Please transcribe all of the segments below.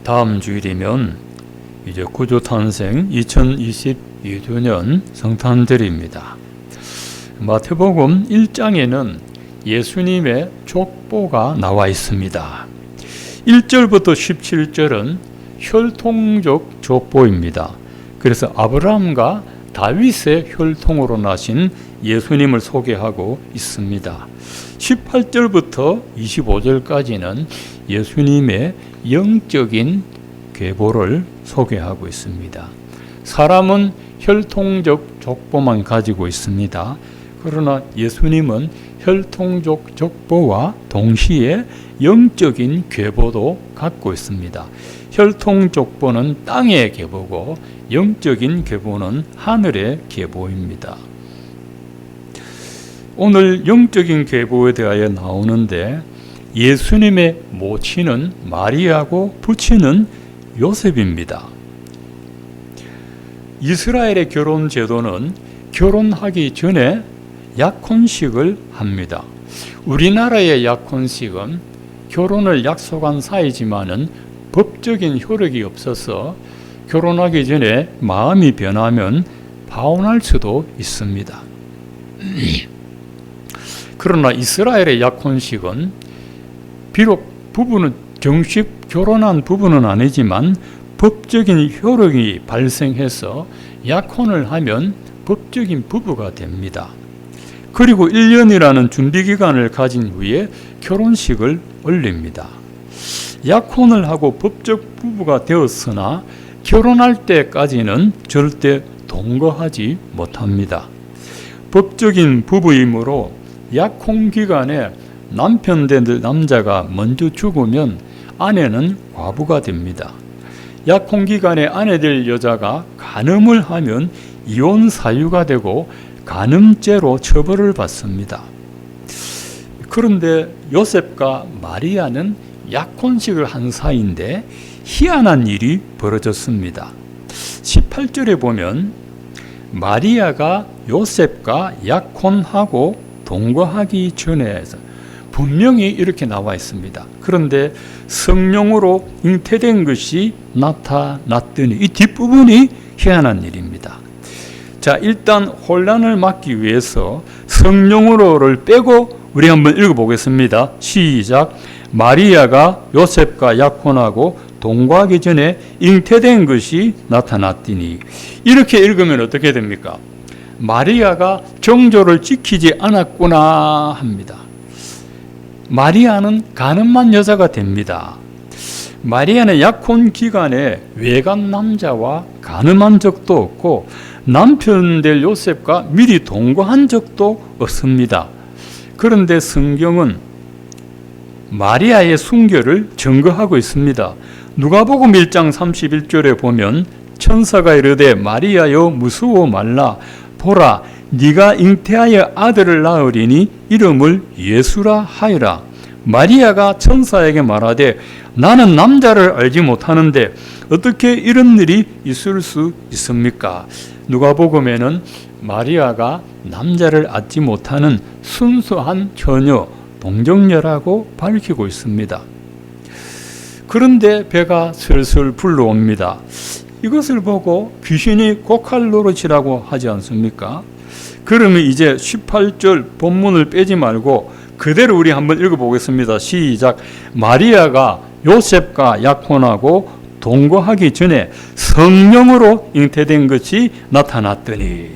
다음 주일이면 이제 구주 탄생 2022주년 성탄절입니다. 마태복음 1장에는 예수님의 족보가 나와 있습니다. 1절부터 17절은 혈통적 족보입니다. 그래서 아브라함과 다윗의 혈통으로 나신 예수님을 소개하고 있습니다. 18절부터 25절까지는 예수님의 영적인 계보를 소개하고 있습니다. 사람은 혈통적 족보만 가지고 있습니다. 그러나 예수님은 혈통적 족보와 동시에 영적인 계보도 갖고 있습니다. 혈통 족보는 땅의 계보고 영적인 계보는 하늘의 계보입니다. 오늘 영적인 계보에 대하여 나오는데 예수님의 모친은 마리아고 부친은 요셉입니다. 이스라엘의 결혼 제도는 결혼하기 전에 약혼식을 합니다. 우리나라의 약혼식은 결혼을 약속한 사이지만은 법적인 효력이 없어서 결혼하기 전에 마음이 변하면 파혼할 수도 있습니다. 그러나 이스라엘의 약혼식은 비록 부부는 정식 결혼한 부부는 아니지만 법적인 효력이 발생해서 약혼을 하면 법적인 부부가 됩니다. 그리고 1년이라는 준비기간을 가진 후에 결혼식을 올립니다. 약혼을 하고 법적 부부가 되었으나 결혼할 때까지는 절대 동거하지 못합니다. 법적인 부부이므로 약혼 기간에 남편 된 남자가 먼저 죽으면 아내는 과부가 됩니다. 약혼 기간에 아내 될 여자가 간음을 하면 이혼 사유가 되고 간음죄로 처벌을 받습니다. 그런데 요셉과 마리아는 약혼식을 한 사이인데 희한한 일이 벌어졌습니다. 18절에 보면 마리아가 요셉과 약혼하고 동거하기 전에 분명히 이렇게 나와 있습니다. 그런데 성령으로 잉태된 것이 나타났더니 이 뒷부분이 희한한 일입니다. 자, 일단 혼란을 막기 위해서 성령으로를 빼고 우리 한번 읽어보겠습니다. 시작. 마리아가 요셉과 약혼하고 동거하기 전에 잉태된 것이 나타났더니 이렇게 읽으면 어떻게 됩니까? 마리아가 정조를 지키지 않았구나 합니다. 마리아는 가늠한 여자가 됩니다. 마리아는 약혼 기간에 외간 남자와 가늠한 적도 없고 남편 될 요셉과 미리 동거한 적도 없습니다. 그런데 성경은 마리아의 순결을 증거하고 있습니다. 누가복음 1장 31절에 보면 천사가 이르되 마리아여 무서워 말라 보라 네가 잉태하여 아들을 낳으리니 이름을 예수라 하여라. 마리아가 천사에게 말하되 나는 남자를 알지 못하는데 어떻게 이런 일이 있을 수 있습니까? 누가복음에는 마리아가 남자를 얻지 못하는 순수한 처녀 동정녀라고 밝히고 있습니다. 그런데 배가 슬슬 불러옵니다. 이것을 보고 귀신이 고칼 노릇이라고 하지 않습니까? 그러면 이제 18절 본문을 빼지 말고 그대로 우리 한번 읽어보겠습니다. 시작. 마리아가 요셉과 약혼하고 동거하기 전에 성령으로 잉태된 것이 나타났더니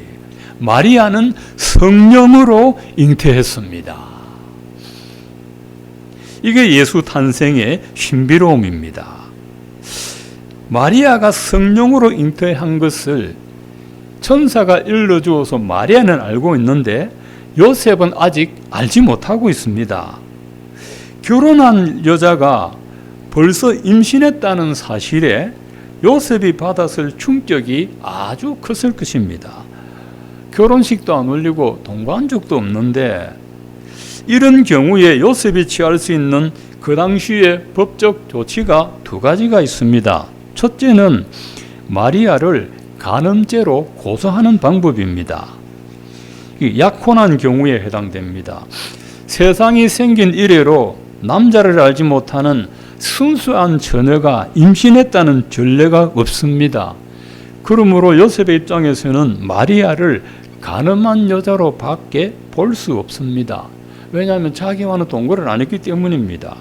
마리아는 성령으로 잉태했습니다. 이게 예수 탄생의 신비로움입니다. 마리아가 성령으로 잉태한 것을 천사가 일러주어서 마리아는 알고 있는데 요셉은 아직 알지 못하고 있습니다. 결혼한 여자가 벌써 임신했다는 사실에 요셉이 받았을 충격이 아주 컸을 것입니다. 결혼식도 안 올리고 동거한 적도 없는데 이런 경우에 요셉이 취할 수 있는 그 당시의 법적 조치가 두 가지가 있습니다. 첫째는 마리아를 간음죄로 고소하는 방법입니다. 약혼한 경우에 해당됩니다. 세상이 생긴 이래로 남자를 알지 못하는 순수한 처녀가 임신했다는 전례가 없습니다. 그러므로 요셉의 입장에서는 마리아를 가늠한 여자로 밖에 볼 수 없습니다. 왜냐하면 자기와는 동거를 안 했기 때문입니다.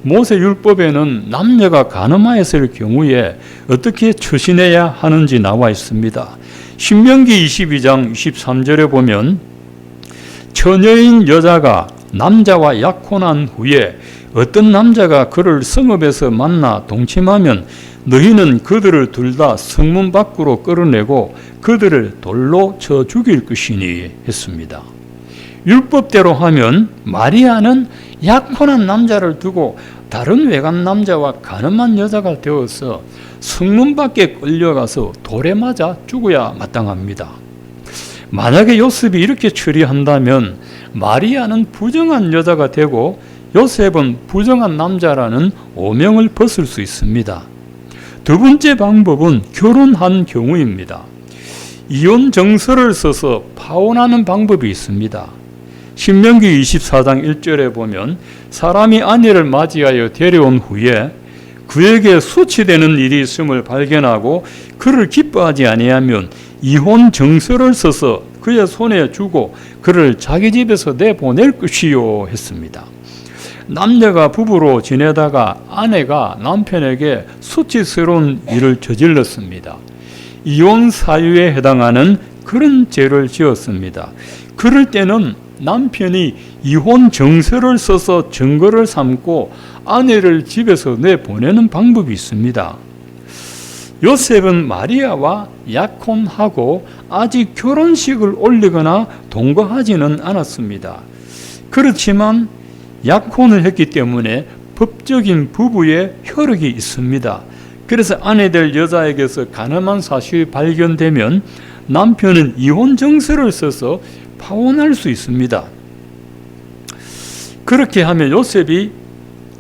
모세 율법에는 남녀가 가늠하였을 경우에 어떻게 처신해야 하는지 나와 있습니다. 신명기 22장 23절에 보면 처녀인 여자가 남자와 약혼한 후에 어떤 남자가 그를 성읍에서 만나 동침하면 너희는 그들을 둘 다 성문 밖으로 끌어내고 그들을 돌로 쳐 죽일 것이니 했습니다. 율법대로 하면 마리아는 약혼한 남자를 두고 다른 외간 남자와 가늠한 여자가 되어서 성문 밖에 끌려가서 돌에 맞아 죽어야 마땅합니다. 만약에 요셉이 이렇게 처리한다면 마리아는 부정한 여자가 되고 요셉은 부정한 남자라는 오명을 벗을 수 있습니다. 두 번째 방법은 결혼한 경우입니다. 이혼 정서를 써서 파혼하는 방법이 있습니다. 신명기 24장 1절에 보면 사람이 아내를 맞이하여 데려온 후에 그에게 수치되는 일이 있음을 발견하고 그를 기뻐하지 아니하면 이혼 정서를 써서 그의 손에 주고 그를 자기 집에서 내보낼 것이요 했습니다. 남녀가 부부로 지내다가 아내가 남편에게 수치스러운 일을 저질렀습니다. 이혼 사유에 해당하는 그런 죄를 지었습니다. 그럴 때는 남편이 이혼 정서를 써서 증거를 삼고 아내를 집에서 내보내는 방법이 있습니다. 요셉은 마리아와 약혼하고 아직 결혼식을 올리거나 동거하지는 않았습니다. 그렇지만 약혼을 했기 때문에 법적인 부부의 혈육이 있습니다. 그래서 아내 될 여자에게서 가늠한 사실이 발견되면 남편은 이혼 정서를 써서 파혼할 수 있습니다. 그렇게 하면 요셉이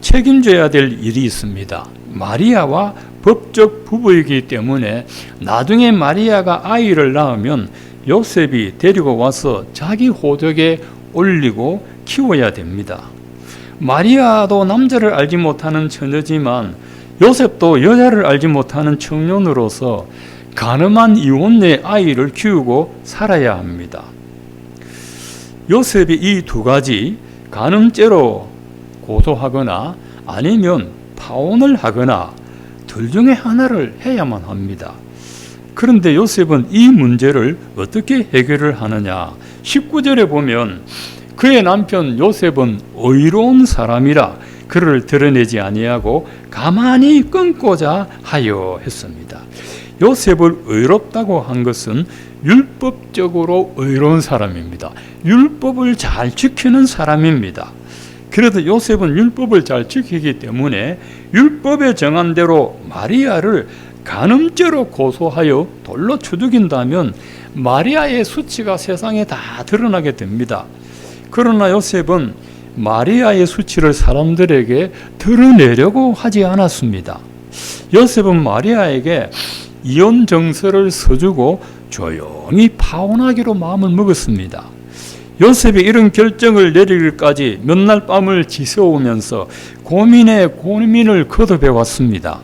책임져야 될 일이 있습니다. 마리아와 법적 부부이기 때문에 나중에 마리아가 아이를 낳으면 요셉이 데리고 와서 자기 호적에 올리고 키워야 됩니다. 마리아도 남자를 알지 못하는 처녀지만 요셉도 여자를 알지 못하는 청년으로서 가늠한 이혼녀의 아이를 키우고 살아야 합니다. 요셉이 이 두 가지 간음죄로 고소하거나 아니면 파혼을 하거나 둘 중에 하나를 해야만 합니다. 그런데 요셉은 이 문제를 어떻게 해결을 하느냐? 19절에 보면 그의 남편 요셉은 의로운 사람이라 그를 드러내지 아니하고 가만히 끊고자 하여 했습니다. 요셉을 의롭다고 한 것은 율법적으로 의로운 사람입니다. 율법을 잘 지키는 사람입니다. 그래도 요셉은 율법을 잘 지키기 때문에 율법에 정한 대로 마리아를 간음죄로 고소하여 돌로 쳐 죽인다면 마리아의 수치가 세상에 다 드러나게 됩니다. 그러나 요셉은 마리아의 수치를 사람들에게 드러내려고 하지 않았습니다. 요셉은 마리아에게 이혼 정서를 써주고 조용히 파혼하기로 마음을 먹었습니다. 요셉이 이런 결정을 내리기까지 몇 날 밤을 지새우면서 고민에 고민을 거듭해 왔습니다.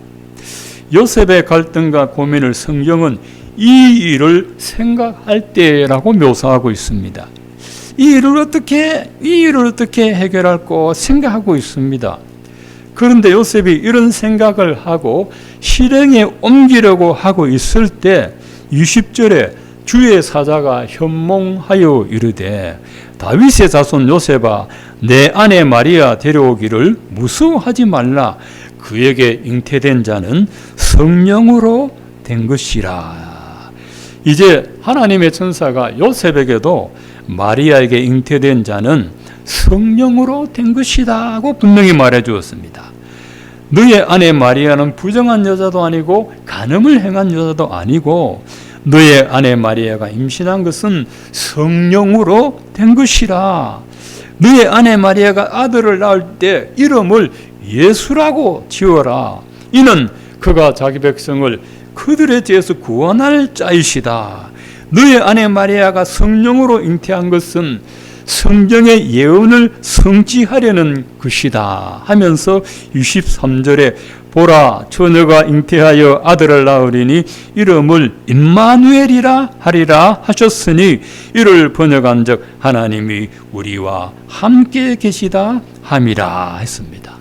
요셉의 갈등과 고민을 성경은 이 일을 생각할 때라고 묘사하고 있습니다. 이 일을 어떻게 해결할까 생각하고 있습니다. 그런데 요셉이 이런 생각을 하고 실행에 옮기려고 하고 있을 때 20절에 주의 사자가 현몽하여 이르되 다윗의 자손 요셉아 내 아내 마리아 데려오기를 무서워하지 말라 그에게 잉태된 자는 성령으로 된 것이라. 이제 하나님의 천사가 요셉에게도 마리아에게 잉태된 자는 성령으로 된 것이다 하고 분명히 말해 주었습니다. 너의 아내 마리아는 부정한 여자도 아니고 간음을 행한 여자도 아니고 너의 아내 마리아가 임신한 것은 성령으로 된 것이라. 너의 아내 마리아가 아들을 낳을 때 이름을 예수라고 지어라. 이는 그가 자기 백성을 그들의 죄에서 구원할 자이시다. 너의 아내 마리아가 성령으로 잉태한 것은 성경의 예언을 성취하려는 것이다 하면서 63절에 보라 처녀가 잉태하여 아들을 낳으리니 이름을 임마누엘이라 하리라 하셨으니 이를 번역한즉 하나님이 우리와 함께 계시다 함이라 했습니다.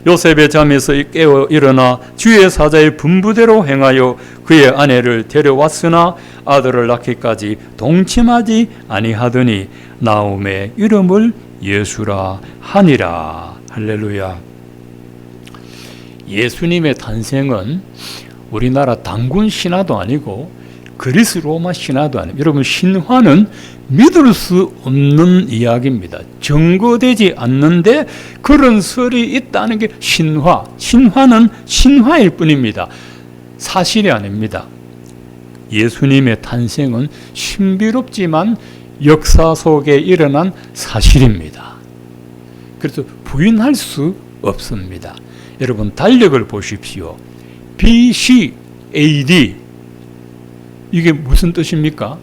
요셉의 잠에서 깨어 일어나 주의 사자의 분부대로 행하여 그의 아내를 데려왔으나 아들을 낳기까지 동침하지 아니하더니 나옴의 이름을 예수라 하니라. 할렐루야. 예수님의 탄생은 우리나라 단군 신화도 아니고 그리스 로마 신화도 아니고, 여러분 신화는 믿을 수 없는 이야기입니다. 증거되지 않는데 그런 설이 있다는 게 신화. 신화는 신화일 뿐입니다. 사실이 아닙니다. 예수님의 탄생은 신비롭지만 역사 속에 일어난 사실입니다. 그래서 부인할 수 없습니다. 여러분 달력을 보십시오. BC, AD 이게 무슨 뜻입니까?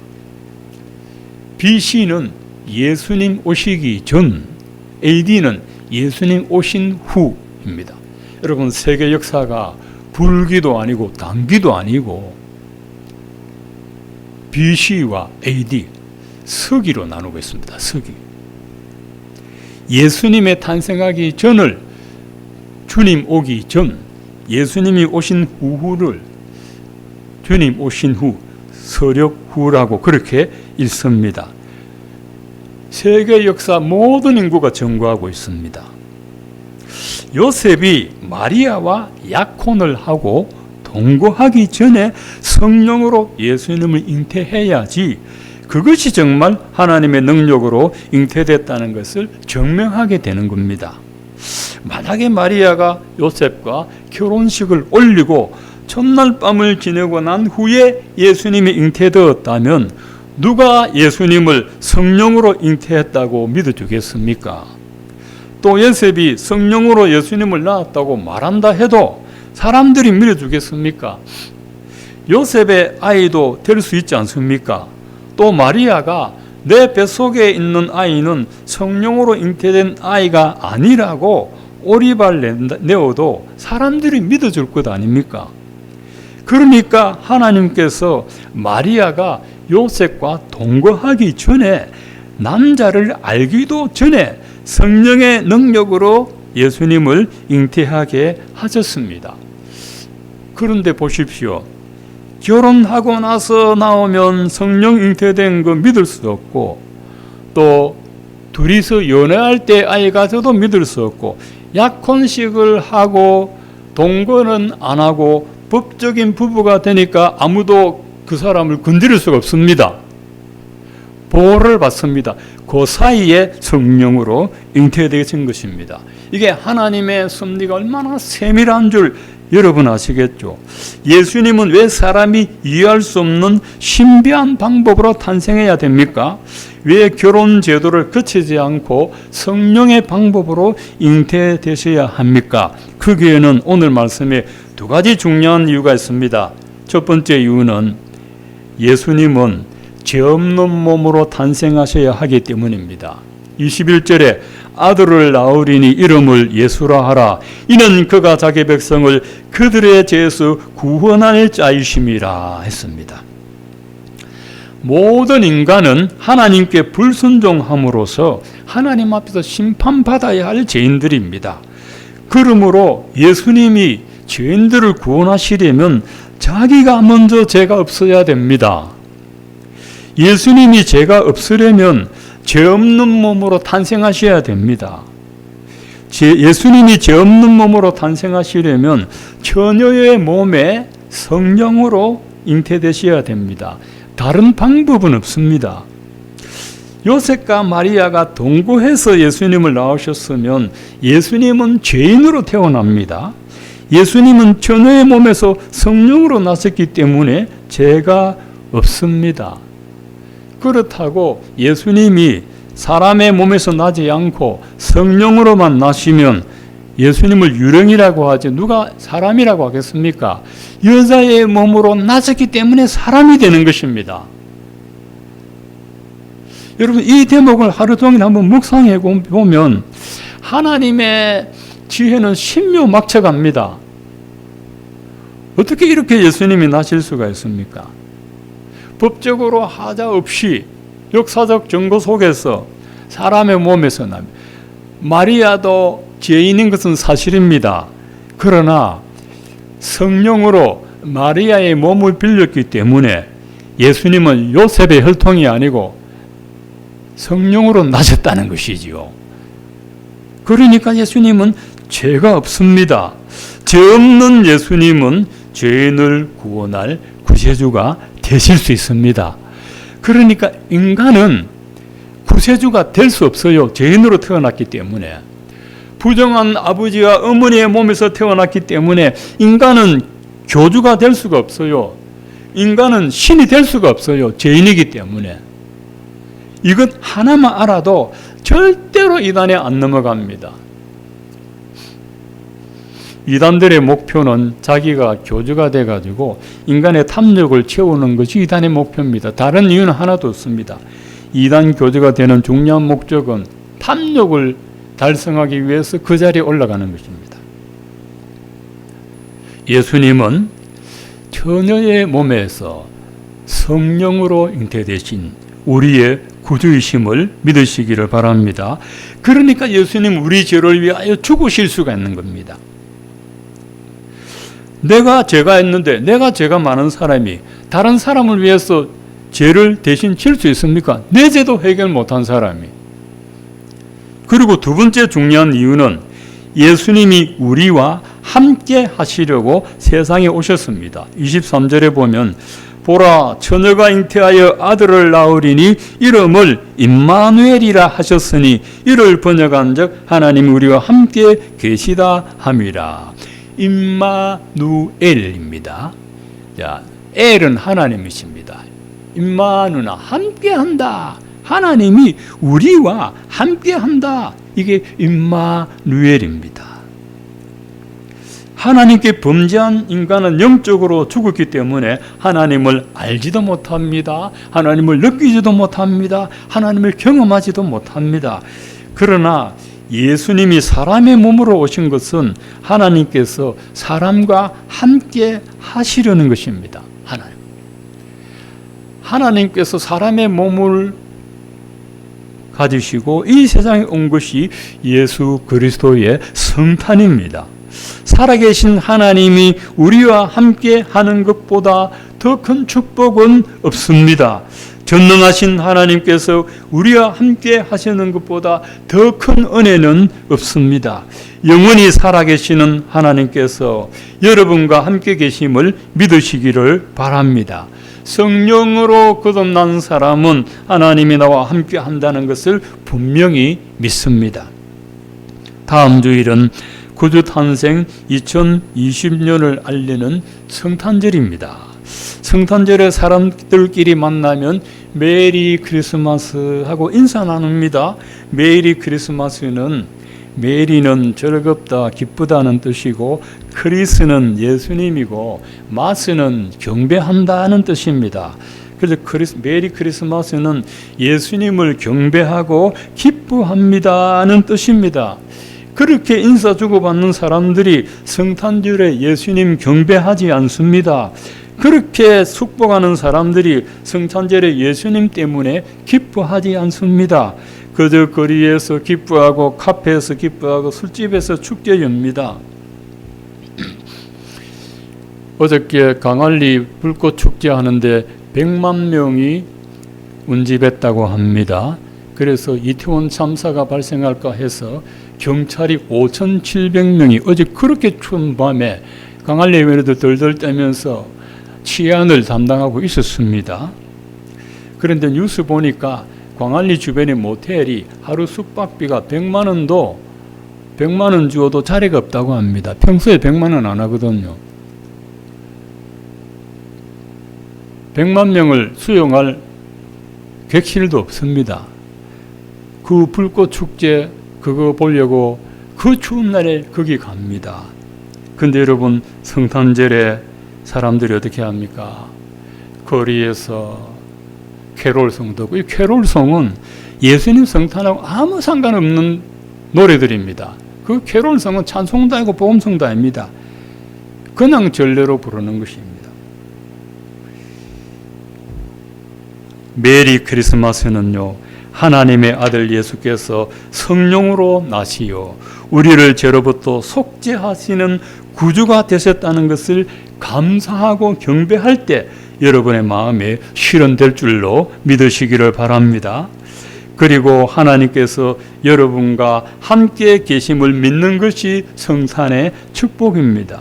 BC는 예수님 오시기 전, AD는 예수님 오신 후입니다. 여러분 세계 역사가 불기도 아니고 단기도 아니고 BC와 AD 서기로 나누고 있습니다. 서기. 예수님의 탄생하기 전을 주님 오기 전, 예수님이 오신 후를 주님 오신 후, 서력 후라고 그렇게 읽습니다. 세계 역사 모든 인구가 증거하고 있습니다. 요셉이 마리아와 약혼을 하고 동거하기 전에 성령으로 예수님을 잉태해야지 그것이 정말 하나님의 능력으로 잉태됐다는 것을 증명하게 되는 겁니다. 만약에 마리아가 요셉과 결혼식을 올리고 첫날 밤을 지내고 난 후에 예수님이 잉태되었다면 누가 예수님을 성령으로 잉태했다고 믿어주겠습니까? 또 요셉이 성령으로 예수님을 낳았다고 말한다 해도 사람들이 믿어주겠습니까? 요셉의 아이도 될 수 있지 않습니까? 또 마리아가 내 뱃속에 있는 아이는 성령으로 잉태된 아이가 아니라고 오리발 내어도 사람들이 믿어줄 것 아닙니까? 그러니까 하나님께서 마리아가 요셉과 동거하기 전에 남자를 알기도 전에 성령의 능력으로 예수님을 잉태하게 하셨습니다. 그런데 보십시오. 결혼하고 나서 나오면 성령 잉태된 거 믿을 수 없고 또 둘이서 연애할 때 아이가 저도 믿을 수 없고 약혼식을 하고 동거는 안 하고 법적인 부부가 되니까 아무도 그 사람을 건드릴 수가 없습니다. 보호를 받습니다. 그 사이에 성령으로 잉태되신 것입니다. 이게 하나님의 섭리가 얼마나 세밀한 줄 여러분 아시겠죠? 예수님은 왜 사람이 이해할 수 없는 신비한 방법으로 탄생해야 됩니까? 왜 결혼 제도를 거치지 않고 성령의 방법으로 잉태되셔야 합니까? 거기에는 오늘 말씀에 두 가지 중요한 이유가 있습니다. 첫 번째 이유는 예수님은 죄 없는 몸으로 탄생하셔야 하기 때문입니다. 21절에 아들을 낳으리니 이름을 예수라 하라. 이는 그가 자기 백성을 그들의 죄에서 구원할 자이심이라 했습니다. 모든 인간은 하나님께 불순종함으로써 하나님 앞에서 심판받아야 할 죄인들입니다. 그러므로 예수님이 죄인들을 구원하시려면 자기가 먼저 죄가 없어야 됩니다. 예수님이 죄가 없으려면 죄 없는 몸으로 탄생하셔야 됩니다. 예수님이 죄 없는 몸으로 탄생하시려면 처녀의 몸에 성령으로 잉태되셔야 됩니다. 다른 방법은 없습니다. 요셉과 마리아가 동거해서 예수님을 낳으셨으면 예수님은 죄인으로 태어납니다. 예수님은 처녀의 몸에서 성령으로 나셨기 때문에 죄가 없습니다. 그렇다고 예수님이 사람의 몸에서 나지 않고 성령으로만 나시면 예수님을 유령이라고 하지 누가 사람이라고 하겠습니까? 여자의 몸으로 나셨기 때문에 사람이 되는 것입니다. 여러분 이 대목을 하루 종일 한번 묵상해 보면 하나님의 지혜는 신묘막측합니다. 어떻게 이렇게 예수님이 나실 수가 있습니까? 법적으로 하자 없이 역사적 증거 속에서 사람의 몸에서 납니다. 마리아도 죄인인 것은 사실입니다. 그러나 성령으로 마리아의 몸을 빌렸기 때문에 예수님은 요셉의 혈통이 아니고 성령으로 나셨다는 것이지요. 그러니까 예수님은 죄가 없습니다. 죄 없는 예수님은 죄인을 구원할 구세주가 되실 수 있습니다. 그러니까 인간은 구세주가 될 수 없어요. 죄인으로 태어났기 때문에. 부정한 아버지와 어머니의 몸에서 태어났기 때문에 인간은 교주가 될 수가 없어요. 인간은 신이 될 수가 없어요. 죄인이기 때문에. 이것 하나만 알아도 절대로 이단에 안 넘어갑니다. 이단들의 목표는 자기가 교주가 돼가지고 인간의 탐욕을 채우는 것이 이단의 목표입니다. 다른 이유는 하나도 없습니다. 이단 교주가 되는 중요한 목적은 탐욕을 달성하기 위해서 그 자리에 올라가는 것입니다. 예수님은 처녀의 몸에서 성령으로 잉태되신 우리의 구주이심을 믿으시기를 바랍니다. 그러니까 예수님 우리 죄를 위하여 죽으실 수가 있는 겁니다. 내가 죄가 했는데 내가 죄가 많은 사람이 다른 사람을 위해서 죄를 대신 질 수 있습니까? 내 죄도 해결 못한 사람이. 그리고 두 번째 중요한 이유는 예수님이 우리와 함께 하시려고 세상에 오셨습니다. 23절에 보면 보라 처녀가 잉태하여 아들을 낳으리니 이름을 임마누엘이라 하셨으니 이를 번역한즉 하나님 우리와 함께 계시다 함이라. 임마누엘입니다. 자, 엘은 하나님이십니다. 임마누나 함께한다. 하나님이 우리와 함께한다. 이게 임마누엘입니다. 하나님께 범죄한 인간은 영적으로 죽었기 때문에 하나님을 알지도 못합니다. 하나님을 느끼지도 못합니다. 하나님을 경험하지도 못합니다. 그러나 예수님이 사람의 몸으로 오신 것은 하나님께서 사람과 함께 하시려는 것입니다. 하나님께서 사람의 몸을 가지시고 이 세상에 온 것이 예수 그리스도의 성탄입니다. 살아계신 하나님이 우리와 함께 하는 것보다 더 큰 축복은 없습니다. 전능하신 하나님께서 우리와 함께 하시는 것보다 더 큰 은혜는 없습니다. 영원히 살아계시는 하나님께서 여러분과 함께 계심을 믿으시기를 바랍니다. 성령으로 거듭난 사람은 하나님이 나와 함께 한다는 것을 분명히 믿습니다. 다음 주일은 구주 탄생 2020년을 알리는 성탄절입니다. 성탄절에 사람들끼리 만나면 메리 크리스마스 하고 인사 나눕니다. 메리 크리스마스는 메리는 즐겁다, 기쁘다는 뜻이고 크리스는 예수님이고 마스는 경배한다는 뜻입니다. 그래서 메리 크리스마스는 예수님을 경배하고 기뻐합니다는 뜻입니다. 그렇게 인사 주고받는 사람들이 성탄절에 예수님 경배하지 않습니다. 그렇게 축복하는 사람들이 성탄절에 예수님 때문에 기뻐하지 않습니다. 그저 거리에서 기뻐하고 카페에서 기뻐하고 술집에서 축제 엽니다. 어저께 강안리 불꽃 축제 하는데 100만 명이 운집했다고 합니다. 그래서 이태원 참사가 발생할까 해서 경찰이 5,700명이 어제 그렇게 추운 밤에 강안리 회로도 덜덜 떨면서 치안을 담당하고 있었습니다. 그런데 뉴스 보니까 광안리 주변의 모텔이 하루 숙박비가 100만 원 주어도 자리가 없다고 합니다. 평소에 100만 원 안 하거든요. 100만 명을 수용할 객실도 없습니다. 그 불꽃 축제 그거 보려고 그 추운 날에 거기 갑니다. 근데 여러분 사람들이 어떻게 합니까? 거리에서 캐롤송도. 이 캐롤송은 예수님 성탄하고 아무 상관없는 노래들입니다. 그 캐롤송은 찬송도 아니고 복음송도 아닙니다. 그냥 전례로 부르는 것입니다. 메리 크리스마스는요, 하나님의 아들 예수께서 성령으로 나시어 우리를 죄로부터 속죄하시는 구주가 되셨다는 것을 감사하고 경배할 때 여러분의 마음에 실현될 줄로 믿으시기를 바랍니다. 그리고 하나님께서 여러분과 함께 계심을 믿는 것이 성탄의 축복입니다.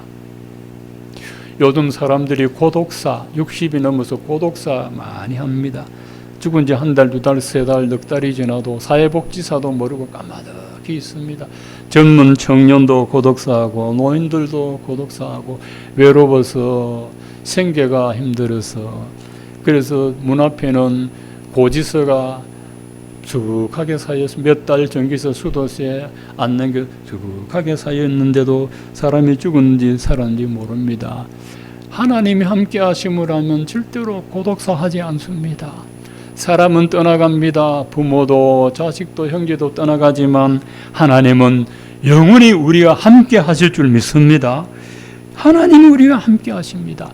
요즘 사람들이 고독사, 60이 넘어서 고독사 많이 합니다. 죽은 지 한 달, 두 달, 세 달, 넉 달이 지나도 사회복지사도 모르고 까마득히 있습니다. 젊은 청년도 고독사하고 노인들도 고독사하고 외로워서 생계가 힘들어서, 그래서 문 앞에는 고지서가 수북하게 쌓여서 몇 달 전기세 수도세 안 남겨 수북하게 쌓였는데도 사람이 죽은지 살았는지 모릅니다. 하나님이 함께 하심을 하면 절대로 고독사하지 않습니다. 사람은 떠나갑니다. 부모도 자식도 형제도 떠나가지만 하나님은 영원히 우리와 함께 하실 줄 믿습니다. 하나님이 우리와 함께 하십니다.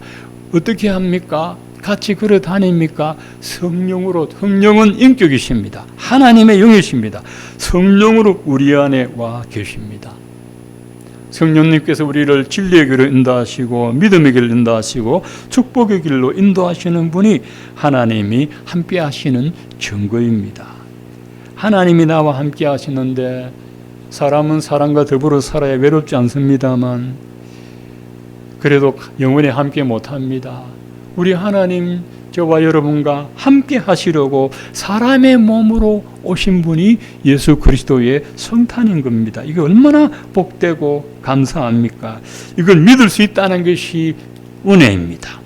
어떻게 합니까? 같이 걸어 다닙니까? 성령으로. 성령은 인격이십니다. 하나님의 영이십니다. 성령으로 우리 안에 와 계십니다. 성령님께서 우리를 진리의 길로 인도하시고 믿음의 길로 인도하시고 축복의 길로 인도하시는 분이 하나님이 함께 하시는 증거입니다. 하나님이 나와 함께 하시는데 사람은 사람과 더불어 살아야 외롭지 않습니다만 그래도 영원히 함께 못합니다. 우리 하나님 저와 여러분과 함께 하시려고 사람의 몸으로 오신 분이 예수 그리스도의 성탄인 겁니다. 이게 얼마나 복되고 감사합니까? 이걸 믿을 수 있다는 것이 은혜입니다.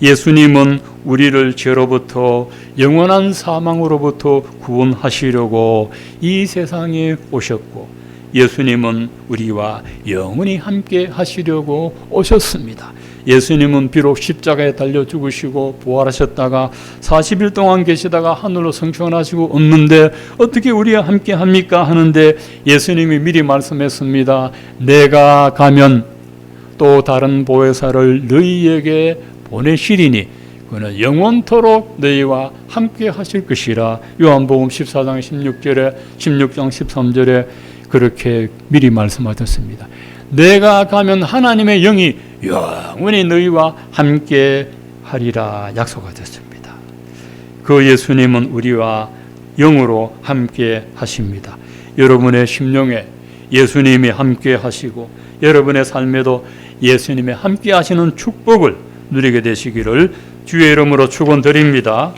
예수님은 우리를 죄로부터 영원한 사망으로부터 구원하시려고 이 세상에 오셨고 예수님은 우리와 영원히 함께 하시려고 오셨습니다. 예수님은 비록 십자가에 달려 죽으시고 부활하셨다가 40일 동안 계시다가 하늘로 승천하시고 없는데 어떻게 우리와 함께 합니까? 하는데 예수님이 미리 말씀했습니다. 내가 가면 또 다른 보혜사를 너희에게 보내시리니 그는 영원토록 너희와 함께 하실 것이라. 요한복음 14장 16절에 16장 13절에 그렇게 미리 말씀하셨습니다. 내가 가면 하나님의 영이 영원히 너희와 함께 하리라 약속하셨습니다. 그 예수님은 우리와 영으로 함께 하십니다. 여러분의 심령에 예수님이 함께 하시고 여러분의 삶에도 예수님이 함께 하시는 축복을 누리게 되시기를 주의 이름으로 축원드립니다.